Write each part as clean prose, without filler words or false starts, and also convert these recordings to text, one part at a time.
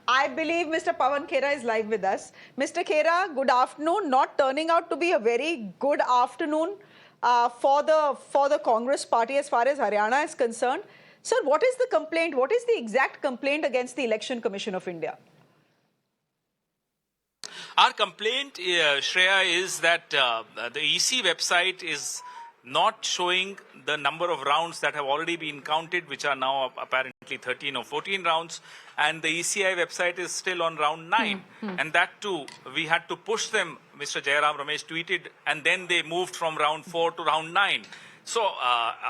I believe Mr. Pawan Khera is live with us. Mr. Khera, good afternoon. Not turning out to be a very good afternoon for the Congress party as far as Haryana is concerned. Sir, what is the complaint? What is the exact complaint against the Election Commission of India? Our complaint, Shreya, is that the EC website is not showing the number of rounds that have already been counted, which are now apparently 13 or 14 rounds, and the ECI website is still on round 9. And that too, we had to push them, Mr. Jairam Ramesh tweeted, and then they moved from round 4 to round 9. So,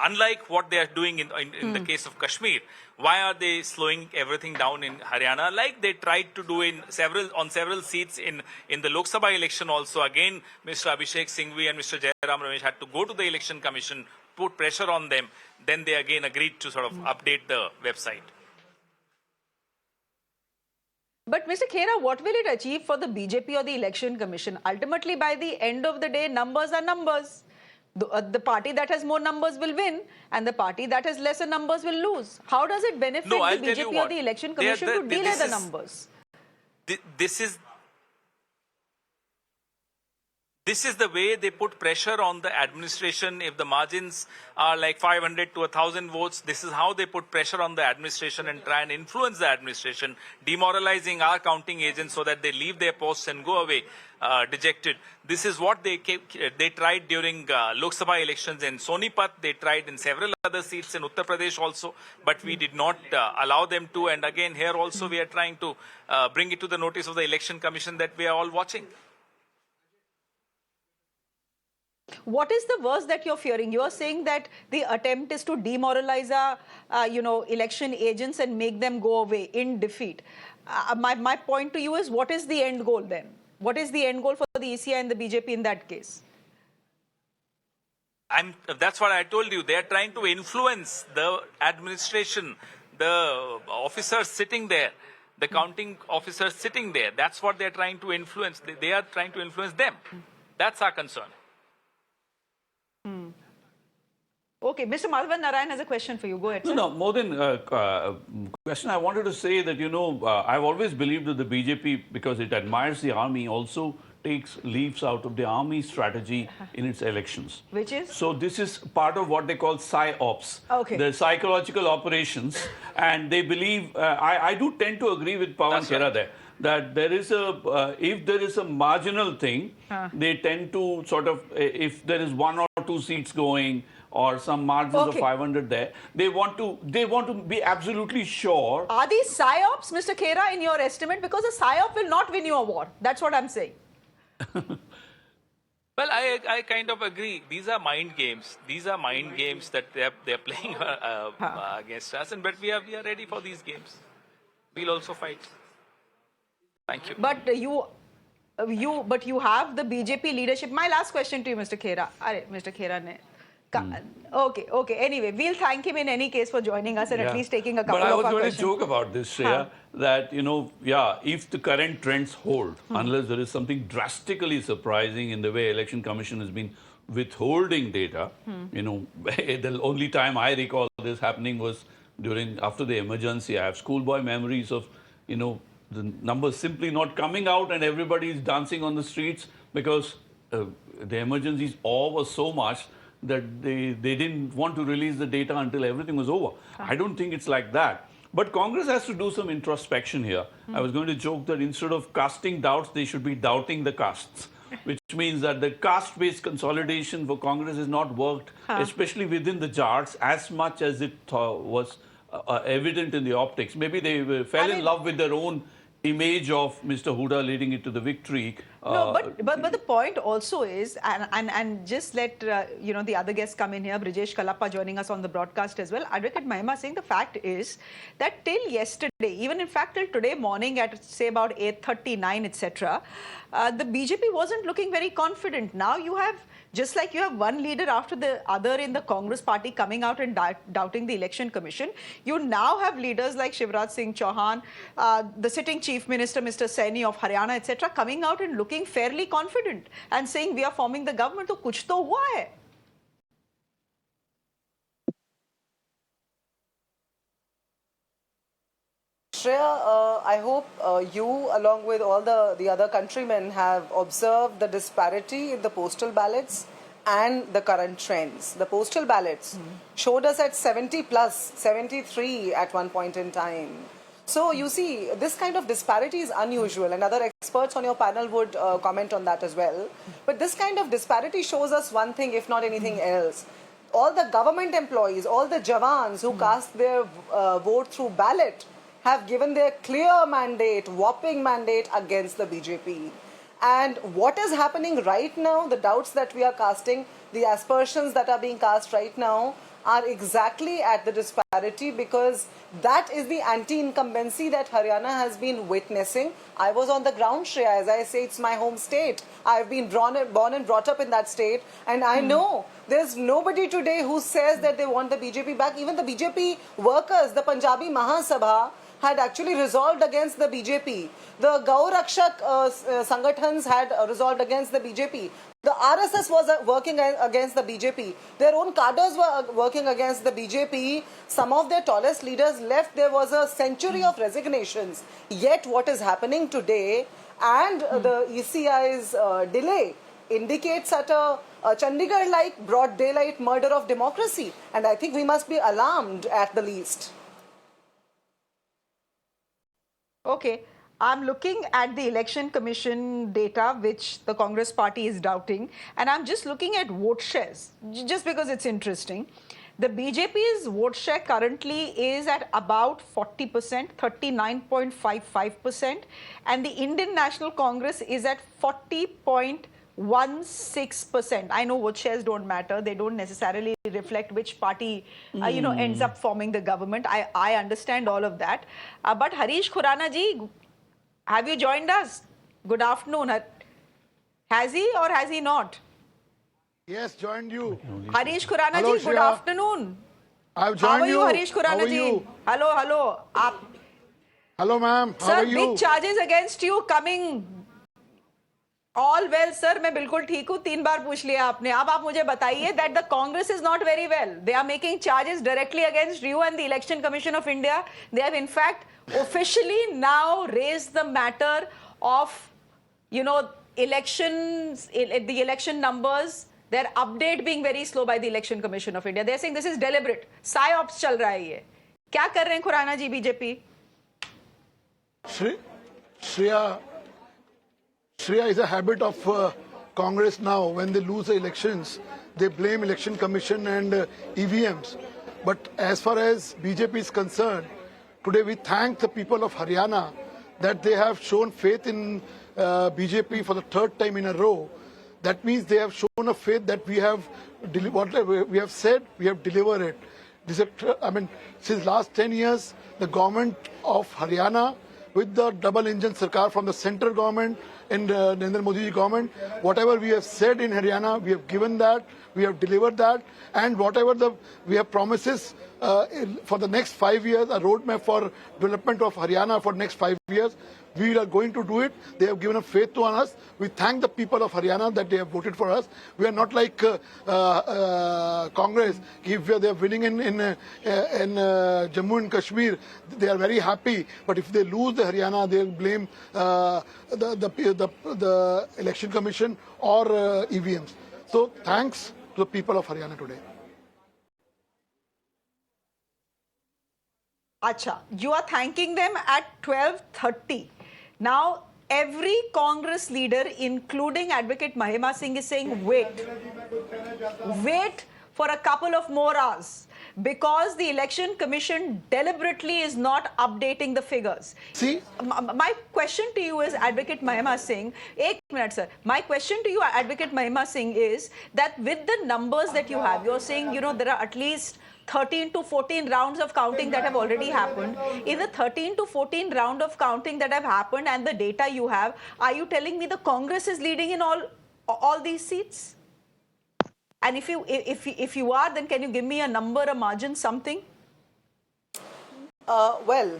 unlike what they are doing in the case of Kashmir, why are they slowing everything down in Haryana, like they tried to do on several seats in the Lok Sabha election also? Again, Mr. Abhishek Singhvi and Mr. Jairam Ramesh had to go to the election commission, put pressure on them. Then they again agreed to sort of update the website. But Mr. Khera, what will it achieve for the BJP or the election commission? Ultimately, by the end of the day, numbers are numbers. The party that has more numbers will win, and the party that has lesser numbers will lose. How does it benefit the BJP or the election commission to delay the numbers? This is the way they put pressure on the administration. If the margins are like 500 to 1,000 votes, this is how they put pressure on the administration and try and influence the administration, demoralizing our counting agents so that they leave their posts and go away dejected. This is what they tried during Lok Sabha elections in Sonipat. They tried in several other seats in Uttar Pradesh also, but we did not allow them to. And again, here also we are trying to bring it to the notice of the Election Commission that we are all watching. What is the worst that you're fearing? You're saying that the attempt is to demoralize our, election agents and make them go away in defeat. My point to you is, what is the end goal then? What is the end goal for the ECI and the BJP in that case? That's what I told you. They are trying to influence the administration, the officers sitting there, the counting officers sitting there. That's what they're trying to influence. They are trying to influence them. That's our concern. Okay, Mr. Madhavan Narayan has a question for you. Go ahead, sir. No, more than a question, I wanted to say that, I've always believed that the BJP, because it admires the army, also takes leaves out of the army strategy in its elections. Which is? So this is part of what they call PSY-OPS, okay, the psychological operations. And they believe, I do tend to agree with Pawan Khera there, that there is if there is a marginal thing, they tend to sort of, if there is 1 or 2 seats going, or some margins of 500 there, they want to be absolutely sure. Are these PSYOPs, Mr. Khera, in your estimate? Because a PSYOP will not win you a war. That's what I'm saying. Well, I kind of agree. These are mind games. These are mind games that they're playing against us. But we are ready for these games. We'll also fight. Thank you. But you have the BJP leadership. My last question to you, Mr. Khera. Mr. Khera ne. Okay. Anyway, we'll thank him in any case for joining us and at least taking a couple of our questions. But I was going to joke about this, Shreya, that, if the current trends hold, unless there is something drastically surprising in the way Election Commission has been withholding data, the only time I recall this happening was after the emergency. I have schoolboy memories of, the numbers simply not coming out and everybody is dancing on the streets because the emergency's awe was so much that they didn't want to release the data until everything was over. I don't think it's like that. But Congress has to do some introspection here. I was going to joke that instead of casting doubts, they should be doubting the castes, which means that the caste-based consolidation for Congress has not worked, especially within the jars, as much as it was evident in the optics. Maybe they fell in love with their own image of Mr. Huda leading it to the victory. No, but the point also is, and just let the other guests come in here, Brijesh Kalappa joining us on the broadcast as well. Advocate Mahima saying the fact is that till yesterday, even in fact till today morning at say about 8:39, etc., the BJP wasn't looking very confident. Now you have, just like you have one leader after the other in the Congress party coming out and doubting the Election Commission, you now have leaders like Shivraj Singh Chauhan, the sitting Chief Minister, Mr. Saini of Haryana, etc., coming out and looking fairly confident and saying we are forming the government. So kuch to hua hai. Shreya, I hope you, along with all the other countrymen, have observed the disparity in the postal ballots and the current trends. The postal ballots showed us at 70 plus, 73 at one point in time. So you see, this kind of disparity is unusual, and other experts on your panel would comment on that as well. But this kind of disparity shows us one thing, if not anything else. All the government employees, all the Jawans who cast their vote through ballot have given their clear mandate, whopping mandate against the BJP. And what is happening right now, the doubts that we are casting, the aspersions that are being cast right now, are exactly at the disparity, because that is the anti-incumbency that Haryana has been witnessing. I was on the ground, Shreya. As I say, it's my home state. I've been born and brought up in that state, and I know there's nobody today who says that they want the BJP back. Even the BJP workers, the Punjabi Mahasabha, had actually resolved against the BJP. The Gau Rakshak Sangatans had resolved against the BJP. The RSS was working against the BJP. Their own cadres were working against the BJP. Some of their tallest leaders left. There was a century of resignations. Yet what is happening today, and the ECI's delay, indicates at a Chandigarh-like broad daylight murder of democracy. And I think we must be alarmed at the least. Okay, I'm looking at the Election Commission data, which the Congress party is doubting, and I'm just looking at vote shares, just because it's interesting. The BJP's vote share currently is at about 40%, 39.55%, and the Indian National Congress is at 40.16%. I know vote shares don't matter. They don't necessarily reflect which party, ends up forming the government. I understand all of that. But Harish Khurana ji, have you joined us? Good afternoon. Has he or has he not? Yes, joined you. Harish Khurana Hello, ji, good Shreya. afternoon. I've joined How are you, Harish How Khurana are ji? you? Hello. Hello, ma'am. How Sir, are you? big charges against you coming. All well, sir. मैं बिल्कुल ठीक हूँ. 3 बार पूछ लिया आपने. अब आप मुझे बताइए that the Congress is not very well. They are making charges directly against you and the Election Commission of India. They have in fact officially now raised the matter of, elections, the election numbers, their update being very slow by the Election Commission of India. They are saying this is deliberate. Psyops चल रहा है ये. क्या कर रहे हैं खुराना जी BJP? Shreya is a habit of Congress now. When they lose the elections, they blame Election Commission and EVMs. But as far as BJP is concerned, today we thank the people of Haryana that they have shown faith in BJP for the third time in a row. That means they have shown a faith that we have whatever we have said, we have delivered it. Since last 10 years, the government of Haryana, with the double engine Sarkar from the central government and Narendra Modi government, whatever we have said in Haryana, we have given that, we have delivered that, and whatever we have promises for the next 5 years, a roadmap for development of Haryana for next 5 years, we are going to do it. They have given a faith to us. We thank the people of Haryana that they have voted for us. We are not like Congress. If they are winning in Jammu and Kashmir, they are very happy. But if they lose the Haryana, they will blame the Election Commission or EVMs. So thanks to the people of Haryana today. Acha, you are thanking them at 12:30. Now, every Congress leader, including Advocate Mahima Singh, is saying, wait for a couple of more hours, because the Election Commission deliberately is not updating the figures. See? My question to you is, Advocate Mahima Singh, एक minute, sir. My question to you, Advocate Mahima Singh, is that with the numbers that you have, you're saying, there are at least 13 to 14 rounds of counting that have already happened. In the 13 to 14 round of counting that have happened and the data you have, are you telling me the Congress is leading in all these seats? And if you are, then can you give me a number, a margin, something? Well,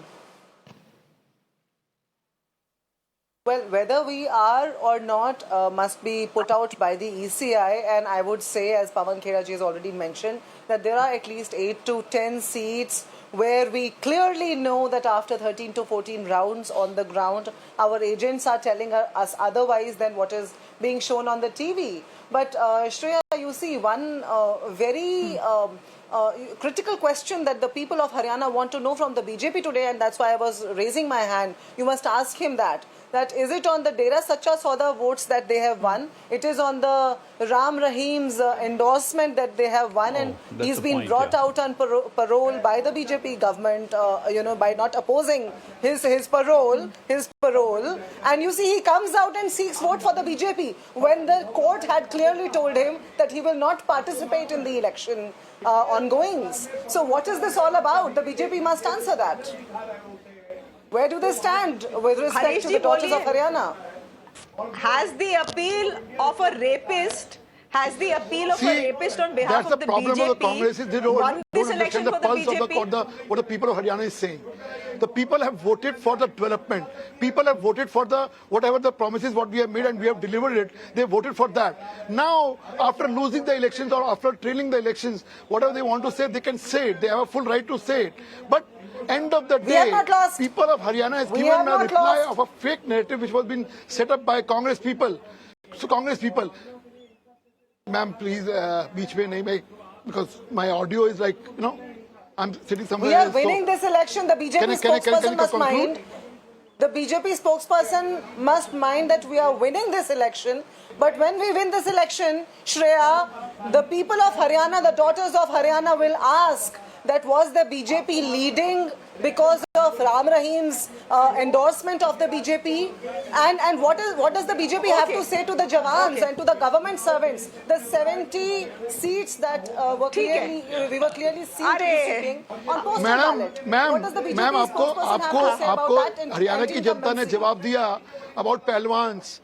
whether we are or not must be put out by the ECI, and I would say, as Pawan Khera ji has already mentioned, that there are at least 8 to 10 seats where we clearly know that after 13 to 14 rounds on the ground, our agents are telling us otherwise than what is being shown on the TV. But Shreya, you see, one very critical question that the people of Haryana want to know from the BJP today, and that's why I was raising my hand. You must ask him that is it on the Dera Sacha Sauda votes that they have won? It is on the Ram Rahim's endorsement that they have won, and he's been brought out on parole by the BJP government, by not opposing his parole. And you see, he comes out and seeks vote for the BJP when the court had clearly told him that he will not participate in the election ongoings. So what is this all about? The BJP must answer that. Where do they stand with respect to the daughters of Haryana? Has the appeal of a rapist on behalf that's of the problem BJP of the Congress is they won this don't election understand the for the pulse BJP? of what the people of Haryana is saying. The people have voted for the development. People have voted for the whatever the promises what we have made and we have delivered it. They voted for that. Now, after losing the elections or after trailing the elections, whatever they want to say, they can say it. They have a full right to say it. But end of the day, people of Haryana has given a reply of a fake narrative which was being set up by Congress people. So Congress people, ma'am, please, beach mein nahi make, because my audio is like, I'm sitting somewhere. We are else, winning this election. The BJP spokesperson must mind. The BJP spokesperson must mind that we are winning this election. But when we win this election, Shreya, the people of Haryana, the daughters of Haryana will ask that was the BJP leading because of Ram Rahim's endorsement of the BJP? And what does the BJP have to say to the Jawans and to the government servants? The 70 seats that we were clearly seen to be sitting on postal ballot. What does the BJP spokesperson have to say about that? Haryana की जनता ने जवाब दिया about Pahlwans.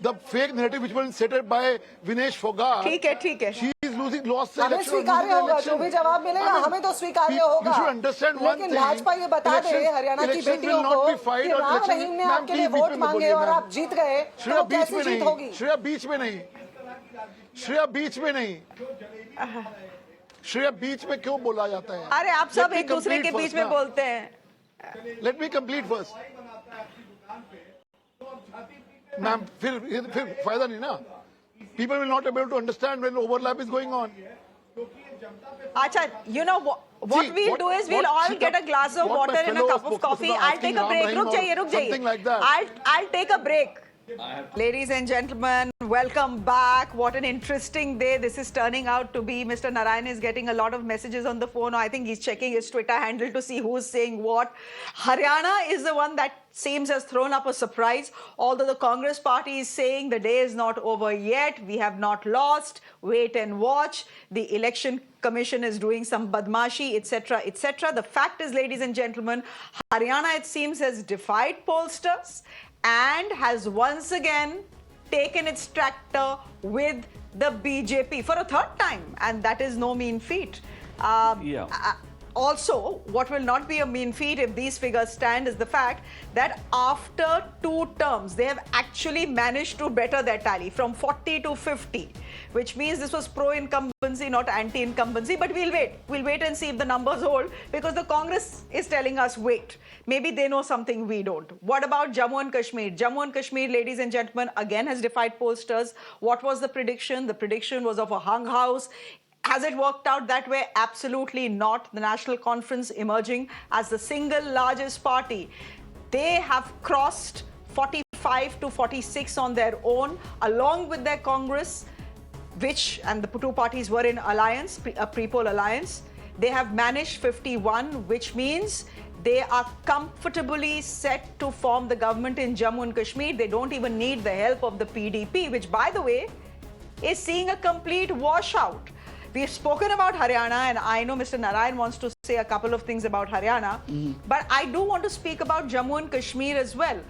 The fake narrative which was set up by Vinesh Fogart. ठीक है. She is lost the हमें election. स्वीकार्य होगा, जो भी जवाब मिलेगा हमें तो स्वीकार्य होगा. You should understand one लेकिन thing. भाजपा ये बता दे हरियाणा की बेटियों को कि राम रहीम ने आपके लिए वोट मांगे और आप जीत गए, तो कैसी जीत होगी? श्रेया बीच में नहीं. श्रेया बीच में क्यों बोला जाता है? अरे आप सब एक दूसरे के बीच में बोलते हैं. Let me complete first. Ma'am, फिर फायदा नहीं ना. People will not be able to understand when overlap is going on. Acha, you know what we'll do is we'll all get a glass of water and a cup of coffee. I'll take a break. रुक जाइए. Something like that. I'll take a break. Ladies and gentlemen, welcome back. What an interesting day this is turning out to be. Mr. Narayan is getting a lot of messages on the phone. I think he's checking his Twitter handle to see who's saying what. Haryana is the one that seems has thrown up a surprise. Although the Congress party is saying the day is not over yet. We have not lost. Wait and watch. The election commission is doing some badmashi, etc., etc. The fact is, ladies and gentlemen, Haryana, it seems, has defied pollsters and has once again taken its tractor with the BJP for a third time, and that is no mean feat. Also, what will not be a mean feat if these figures stand is the fact that after 2 terms, they have actually managed to better their tally from 40 to 50, which means this was pro-incumbency, not anti-incumbency. But we'll wait. We'll wait and see if the numbers hold, because the Congress is telling us wait. Maybe they know something we don't. What about Jammu and Kashmir? Jammu and Kashmir, ladies and gentlemen, again has defied pollsters. What was the prediction? The prediction was of a hung house. Has it worked out that way? Absolutely not. The National Conference emerging as the single largest party. They have crossed 45 to 46 on their own, along with their Congress, and the 2 parties were in alliance, a pre-poll alliance. They have managed 51, which means they are comfortably set to form the government in Jammu and Kashmir. They don't even need the help of the PDP, which, by the way, is seeing a complete washout. We've spoken about Haryana, and I know Mr. Narayan wants to say a couple of things about Haryana, but I do want to speak about Jammu and Kashmir as well.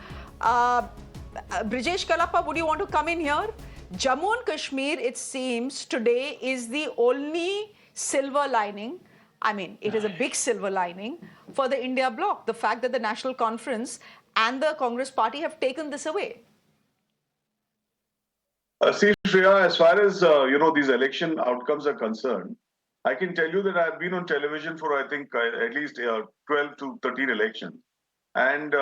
Brijesh Kalappa, would you want to come in here? Jammu and Kashmir, it seems, today is the only silver lining. I mean, it is a big silver lining for the India bloc. The fact that the National Conference and the Congress party have taken this away. See, Shreya, as far as these election outcomes are concerned, I can tell you that I've been on television for, I think, at least 12 to 13 elections. And,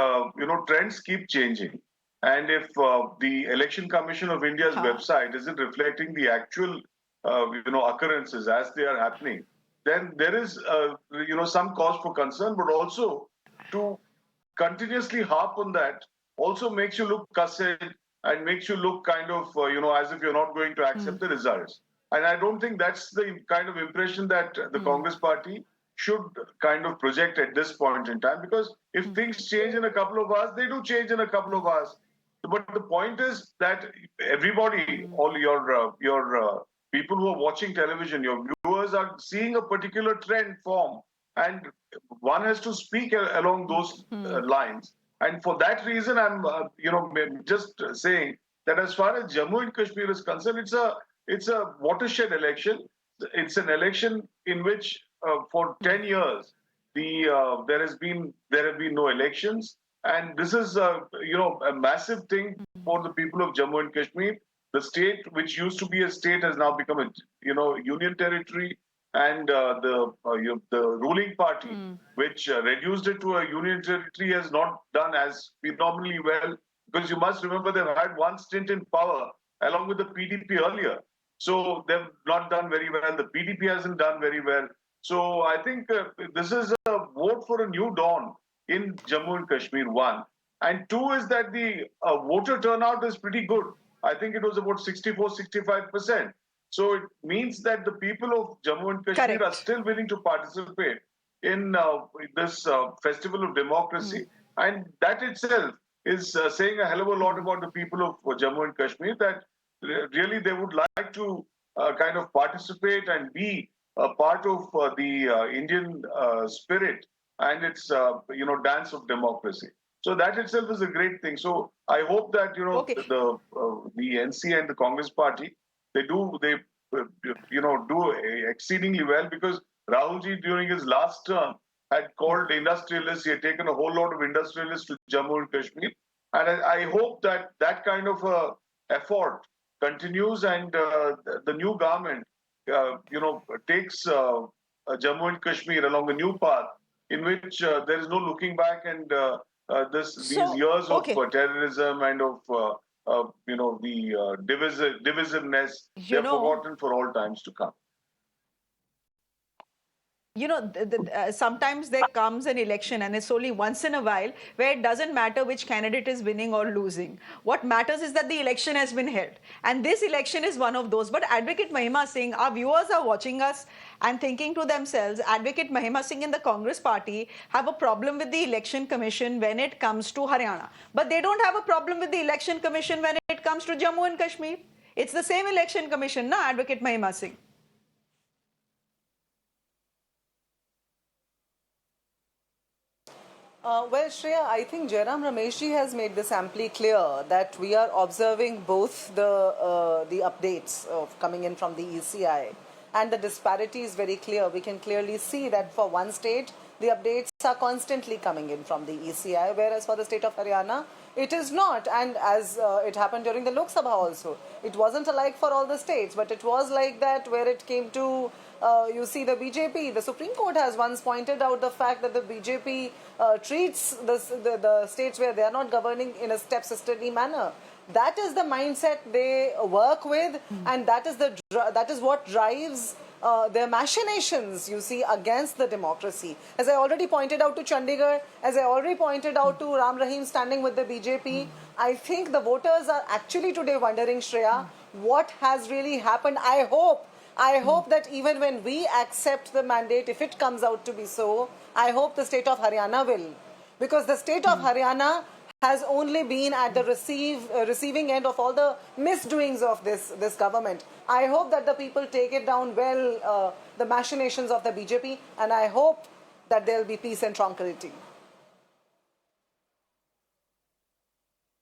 trends keep changing. And if the Election Commission of India's website isn't reflecting the actual, occurrences as they are happening, then there is, some cause for concern, but also to continuously harp on that also makes you look cussed and makes you look kind of, as if you're not going to accept the results. And I don't think that's the kind of impression that the Congress party should kind of project at this point in time, because if things change in a couple of hours, they do change in a couple of hours. But the point is that everybody, all your people who are watching television, your viewers are seeing a particular trend form, and one has to speak along those lines. And for that reason, I'm just saying that as far as Jammu and Kashmir is concerned, it's a watershed election. It's an election in which for 10 years there have been no elections, and this is a massive thing for the people of Jammu and Kashmir. The state, which used to be a state, has now become a union territory, and the ruling party, which reduced it to a union territory, has not done as phenomenally well, because you must remember they've had one stint in power along with the PDP earlier. So they've not done very well. The PDP hasn't done very well. So I think this is a vote for a new dawn in Jammu and Kashmir, one. And two is that the voter turnout is pretty good. I think it was about 64-65%. So it means that the people of Jammu and Kashmir are still willing to participate in this festival of democracy. And that itself is saying a hell of a lot about the people of Jammu and Kashmir, that really they would like to kind of participate and be a part of the Indian spirit and its dance of democracy. So that itself is a great thing. So I hope that the NC and the Congress party, they do exceedingly well, because Rahulji during his last term had called industrialists. He had taken a whole lot of industrialists to Jammu and Kashmir, and I hope that that kind of effort continues, and the new government takes Jammu and Kashmir along a new path in which there is no looking back, and these years of terrorism and of the divisiveness, they're forgotten for all times to come. Sometimes there comes an election, and it's only once in a while, where it doesn't matter which candidate is winning or losing. What matters is that the election has been held. And this election is one of those. But Advocate Mahima Singh, our viewers are watching us and thinking to themselves, Advocate Mahima Singh and the Congress party have a problem with the Election Commission when it comes to Haryana. But they don't have a problem with the Election Commission when it comes to Jammu and Kashmir. It's the same Election Commission, na, Advocate Mahima Singh? Well, Shreya, I think Jairam Rameshji has made this amply clear that we are observing both the updates of coming in from the ECI, and the disparity is very clear. We can clearly see that for one state, the updates are constantly coming in from the ECI, whereas for the state of Haryana, it is not. And as it happened during the Lok Sabha also, it wasn't alike for all the states, but it was like that where it came to you see the BJP. The Supreme Court has once pointed out the fact that the BJP treats the states where they are not governing in a step-sisterly manner. That is the mindset they work with, and that is what drives their machinations, you see, against the democracy. As I already pointed out to Chandigarh, as I already pointed out to Ram Rahim standing with the BJP, I think the voters are actually today wondering, Shreya, what has really happened. I hope that even when we accept the mandate, if it comes out to be so, I hope the state of Haryana will. Because the state of Haryana has only been at the receiving end of all the misdoings of this government. I hope that the people take it down well, the machinations of the BJP, and I hope that there will be peace and tranquility.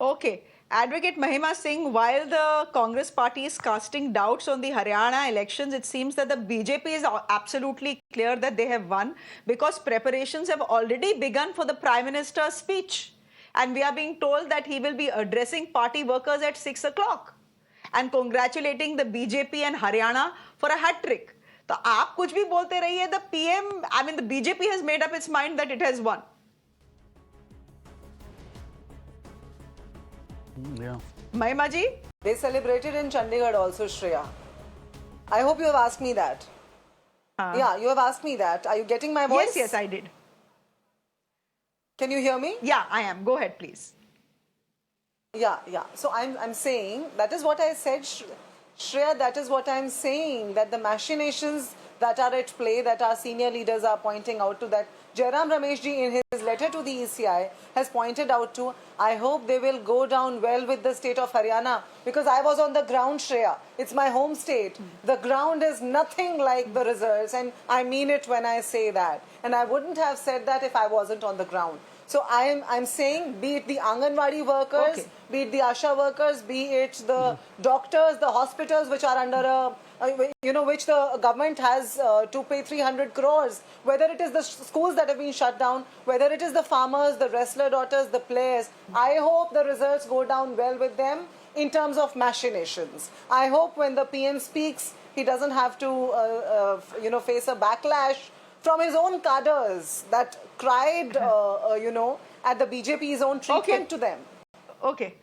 Okay. Advocate Mahima Singh, while the Congress party is casting doubts on the Haryana elections, it seems that the BJP is absolutely clear that they have won, because preparations have already begun for the Prime Minister's speech. And we are being told that he will be addressing party workers at 6 o'clock and congratulating the BJP and Haryana for a hat trick. तो आप कुछ भी बोलते रहिए. The PM, I mean, the BJP has made up its mind that it has won. Yeah. Mahima ji? They celebrated in Chandigarh also, Shreya. I hope you have asked me that. Yeah, you have asked me that. Are you getting my voice? Yes, I did. Can you hear me? Yeah, I am. Go ahead, please. Yeah. So I'm saying, that is what I said, Shreya, that is what I'm saying, that the machinations that are at play, that our senior leaders are pointing out to, that Jairam Rameshji in his letter to the ECI has pointed out to, I hope they will go down well with the state of Haryana, because I was on the ground, Shreya. It's my home state. The ground is nothing like the results, and I mean it when I say that. And I wouldn't have said that if I wasn't on the ground. So I'm saying, be it the Anganwadi workers, be it the Asha workers, be it the doctors, the hospitals which are under which the government has to pay 300 crores, whether it is the schools that have been shut down, whether it is the farmers, the wrestler daughters, the players, I hope the results go down well with them in terms of machinations. I hope when the PM speaks, he doesn't have to, face a backlash from his own cadres that cried, at the BJP's own treatment to them. Okay.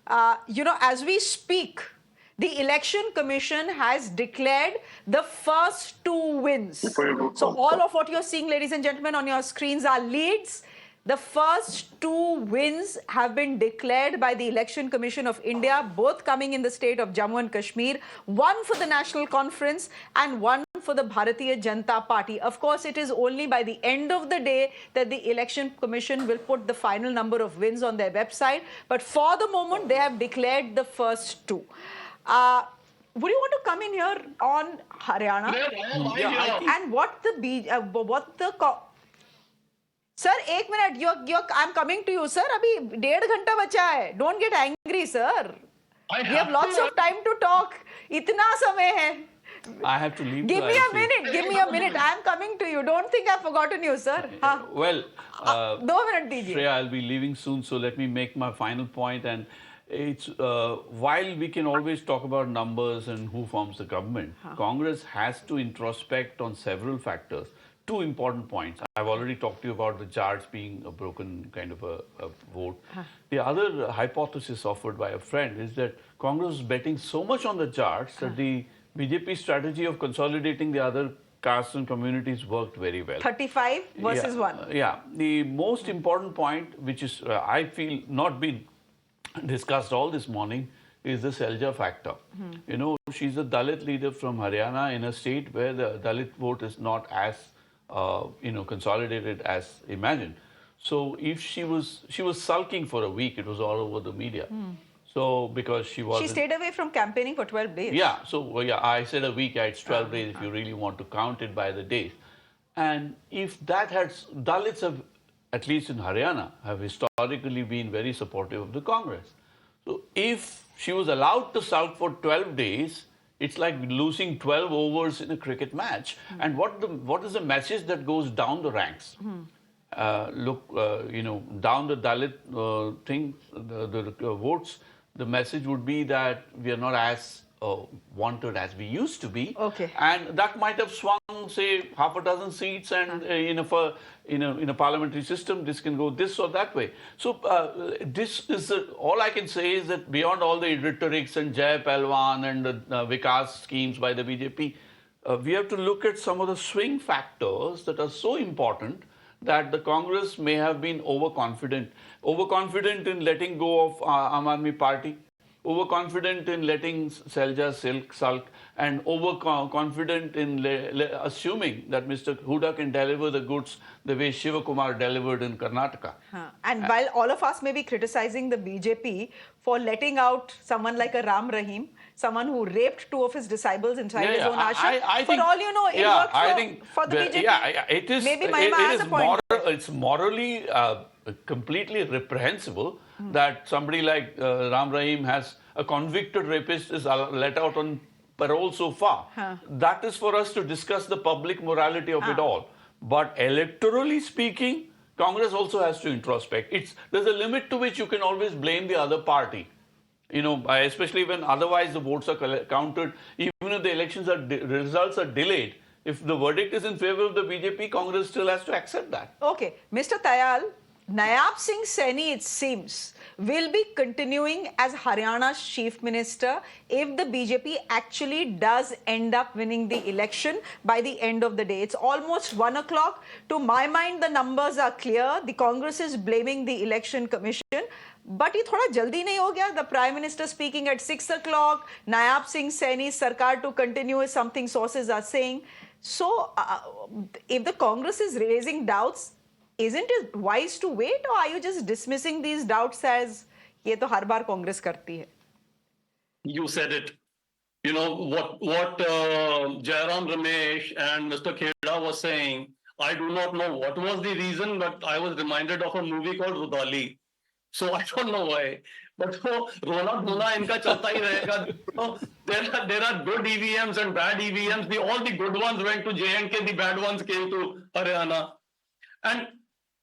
As we speak, the Election Commission has declared the first 2 wins. So all of what you're seeing, ladies and gentlemen, on your screens are leads. The first 2 wins have been declared by the Election Commission of India, both coming in the state of Jammu and Kashmir, one for the National Conference and one for the Bharatiya Janata Party. Of course, it is only by the end of the day that the Election Commission will put the final number of wins on their website. But for the moment, they have declared the first 2. Would you want to come in here on Haryana? And what the Sir, 1 minute. I'm coming to you, sir. Abhi 1.5 घंटा बचा है. Don't get angry, sir. We have lots of time to talk. इतना समय है. I have to leave. Give me a minute. I'm coming to you. Don't think I've forgotten you, sir. Well, 2 minute दीजिए. Shreya, I'll be leaving soon, so let me make my final point. And it's while we can always talk about numbers and who forms the government, Congress has to introspect on several factors. 2 important points. I've already talked to you about the charge being a broken kind of a vote. The other hypothesis offered by a friend is that Congress is betting so much on the charge that the BJP strategy of consolidating the other castes and communities worked very well. 35 versus 1. Yeah. The most important point, which is, I feel, not been discussed all this morning, is the Selja factor. She's a Dalit leader from Haryana in a state where the Dalit vote is not as consolidated as imagined. So if she was sulking for a week, it was all over the media. So because she stayed away from campaigning for 12 days. Yeah. So I said a week. It's 12 days if you really want to count it by the days. And if that Dalits have, at least in Haryana, have historically been very supportive of the Congress. So if she was allowed to sulk for 12 days, it's like losing 12 overs in a cricket match. And what is the message that goes down the ranks? Down the Dalit thing, the votes, the message would be that we are not as wanted as we used to be. Okay. And that might have swung, say, half a dozen seats, and in a parliamentary system, this can go this or that way. So this is all I can say is that beyond all the rhetorics and Jai Palwan and the Vikas schemes by the BJP, we have to look at some of the swing factors that are so important that the Congress may have been overconfident in letting go of Aam Aadmi Party, overconfident in letting Selja sulk, and overconfident in assuming that Mr. Huda can deliver the goods the way Shiva Kumar delivered in Karnataka. And while all of us may be criticizing the BJP for letting out someone like a Ram Rahim, someone who raped 2 of his disciples inside his own ashram, I for think, all you know, it worked for the BJP. Yeah, it is. Maybe Mahima has a point. It's morally completely reprehensible that somebody like Ram Rahim has a convicted rapist is let out on parole so far. That is for us to discuss the public morality of it all. But electorally speaking, Congress also has to introspect. There's a limit to which you can always blame the other party. Especially when otherwise the votes are counted, even if the results are delayed, if the verdict is in favor of the BJP, Congress still has to accept that. Okay, Mr. Tayal, Nayab Singh Saini, it seems, will be continuing as Haryana's chief minister if the BJP actually does end up winning the election by the end of the day. It's almost 1 o'clock. To my mind, the numbers are clear. The Congress is blaming the election commission. But ये थोड़ा जल्दी नहीं हो गया? The Prime Minister speaking at 6 o'clock, Nayab Singh Saini's sarkar to continue is something sources are saying. So, if the Congress is raising doubts, isn't it wise to wait, or are you just dismissing these doubts as ये तो हर बार कांग्रेस करती है? You said it. You know what Jairam Ramesh and Mr. Khera was saying. I do not know what was the reason, but I was reminded of a movie called Rudali. So I don't know why. But Rona Dhona inka chalta hi rahega. There are good EVMs and bad EVMs. All the good ones went to J&K, the bad ones came to Haryana. And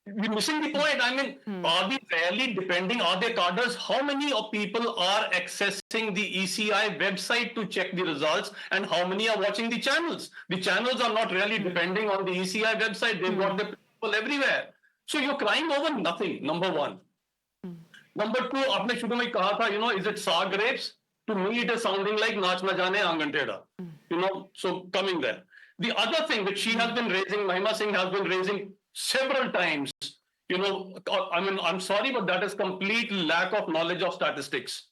we're missing the point. I mean, are we really depending? Are there cadres? How many of people are accessing the ECI website to check the results, and how many are watching the channels? The channels are not really depending on the ECI website. They've got the people everywhere. So you're crying over nothing, number one. Number two, आपने शुरू में कहा था, is it saag grapes? To me, it is sounding like naach na jaane aangan teda. So coming there. The other thing that she has been raising, Mahima Singh has been raising several times, I mean, I'm sorry, but that is complete lack of knowledge of statistics.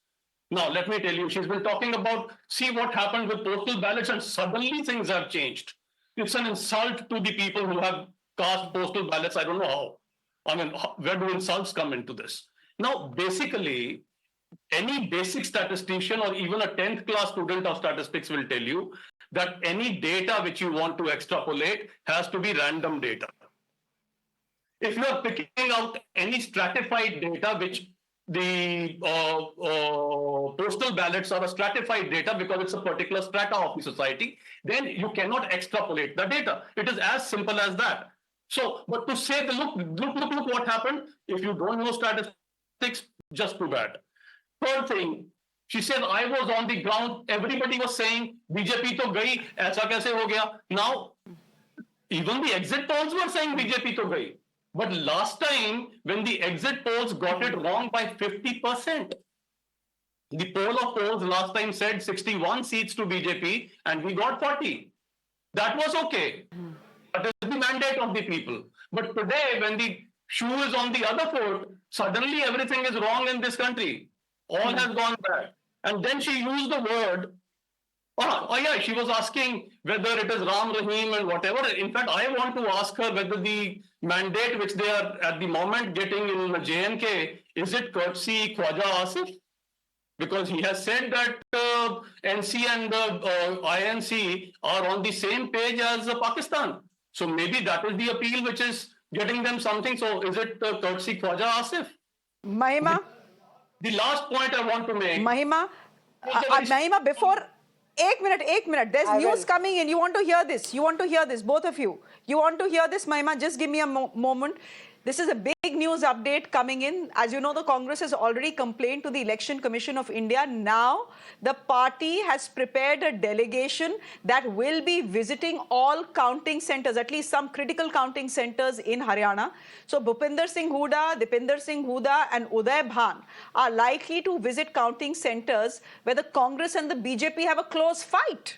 Now, let me tell you, she's been talking about, see what happened with postal ballots, and suddenly things have changed. It's an insult to the people who have cast postal ballots. I don't know how. I mean, where do insults come into this? Now, basically, any basic statistician or even a 10th class student of statistics will tell you that any data which you want to extrapolate has to be random data. If you are picking out any stratified data, which the postal ballots are a stratified data because it's a particular strata of the society, then you cannot extrapolate the data. It is as simple as that. So, but to say, look what happened, if you don't know statistics, just too bad. Third thing, she said, I was on the ground, everybody was saying, BJP to gayi, aisa kaise ho gaya? Now, even the exit polls were saying BJP to gayi. But last time, when the exit polls got it wrong by 50%, the poll of polls last time said 61 seats to BJP, and we got 40. That was okay. That is the mandate of the people. But today, when the shoe is on the other foot, suddenly everything is wrong in this country. All has gone bad. And then she used the word, she was asking whether it is Ram Rahim and whatever. In fact, I want to ask her whether the mandate which they are at the moment getting in J&K, is it courtesy Khwaja Asif? Because he has said that NC and INC are on the same page as Pakistan. So maybe that is the appeal which is getting them something. So is it courtesy Khwaja Asif? Mahima? The last point I want to make. Mahima, before... एक minute. There's news coming in. You want to hear this, both of you. You want to hear this, Mahima? Just give me a moment. This is a big news update coming in. As you know, the Congress has already complained to the Election Commission of India. Now, the party has prepared a delegation that will be visiting all counting centers, at least some critical counting centers in Haryana. So, Bhupinder Singh Hooda, Dipinder Singh Hooda and Uday Bhan are likely to visit counting centers where the Congress and the BJP have a close fight.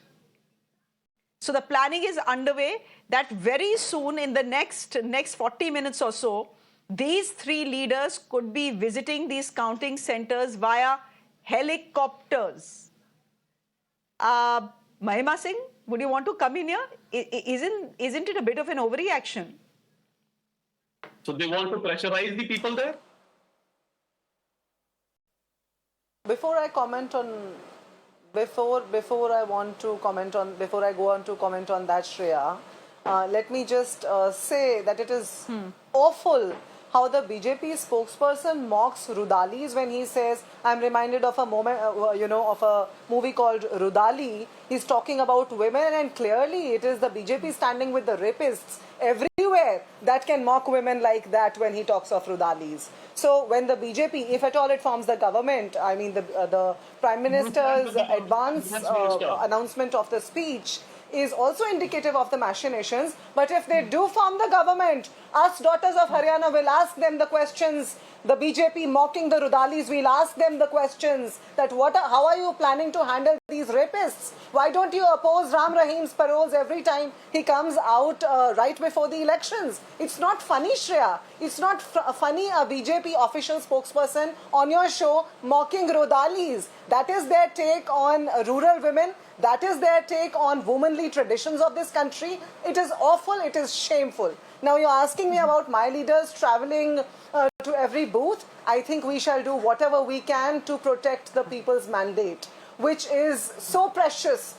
So the planning is underway that very soon, in the next 40 minutes or so, these three leaders could be visiting these counting centers via helicopters. Mahima Singh, would you want to come in here? Isn't it a bit of an overreaction? So they want to pressurize the people there? Before I comment on, before I go on to comment on that, Shreya, let me just say that it is awful how the BJP spokesperson mocks Rudalis when he says, I'm reminded of a moment, of a movie called Rudali. He's talking about women, and clearly it is the BJP standing with the rapists everywhere that can mock women like that when he talks of Rudalis. So when the BJP, if at all it forms the government, I mean the Prime Minister's advance announcement of the speech is also indicative of the machinations. But if they do form the government, us daughters of Haryana will ask them the questions. The BJP mocking the Rudalis, we'll ask them the questions that how are you planning to handle these rapists? Why don't you oppose Ram Rahim's paroles every time he comes out right before the elections? It's not funny, Shreya. It's not funny a BJP official spokesperson on your show mocking Rudalis. That is their take on rural women. That is their take on womanly traditions of this country. It is awful. It is shameful. Now you're asking me about my leaders traveling to every booth. I think we shall do whatever we can to protect the people's mandate, which is so precious,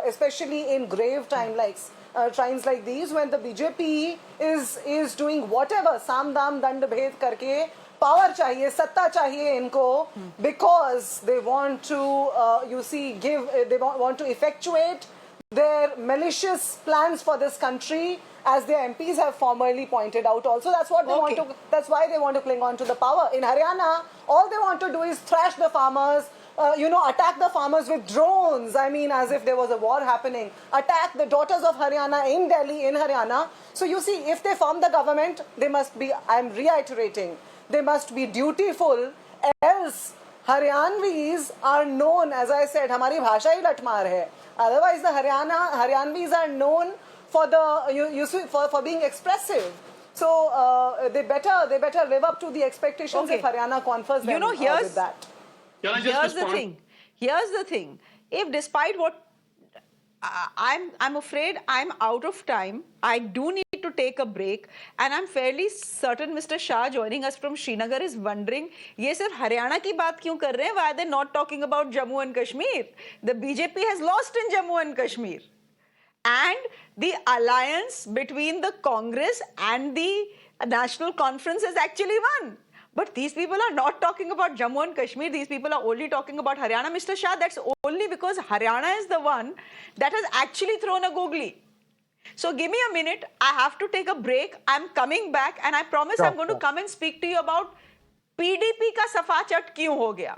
especially in grave times like these, when the BJP is doing whatever, Sam Dam Dand Bhed karke, power chahiye, satta chahiye inko, because they want to, they want to effectuate their malicious plans for this country, as their MPs have formally pointed out. Also, that's what they want to. That's why they want to cling on to the power. In Haryana, all they want to do is thrash the farmers. Attack the farmers with drones. I mean, as if there was a war happening. Attack the daughters of Haryana in Delhi, in Haryana. So you see, if they form the government, they must be. I'm reiterating. They must be dutiful. Else, Haryanvis are known, as I said, हमारी भाषा ही लठमार है. Otherwise, the Haryanvis are known for for being expressive. So they better live up to the expectations if Haryana confers them with that. Here's the thing. If despite what I'm afraid I'm out of time, I do need to take a break, and I'm fairly certain Mr. Shah joining us from Srinagar is wondering, ये सिर्फ हरियाणा की बात क्यों कर रहे हैं? Why are they not talking about Jammu and Kashmir? The BJP has lost in Jammu and Kashmir, and the alliance between the Congress and the National Conference has actually won. But these people are not talking about Jammu and Kashmir. These people are only talking about Haryana. Mr. Shah, that's only because Haryana is the one that has actually thrown a googly. So give me a minute. I have to take a break. I'm coming back, and I promise I'm going to come and speak to you about PDP ka safa chat kyun ho gaya.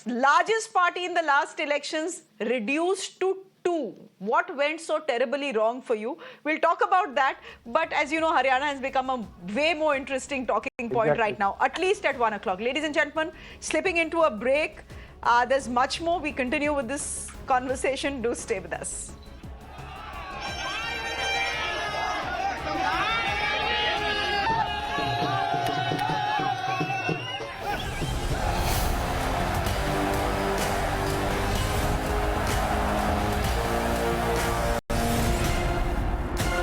Largest party in the last elections reduced to 2. What went so terribly wrong for you? We'll talk about that. But as you know, Haryana has become a way more interesting talking point right now, at least at 1 o'clock. Ladies and gentlemen, slipping into a break. There's much more. We continue with this conversation. Do stay with us.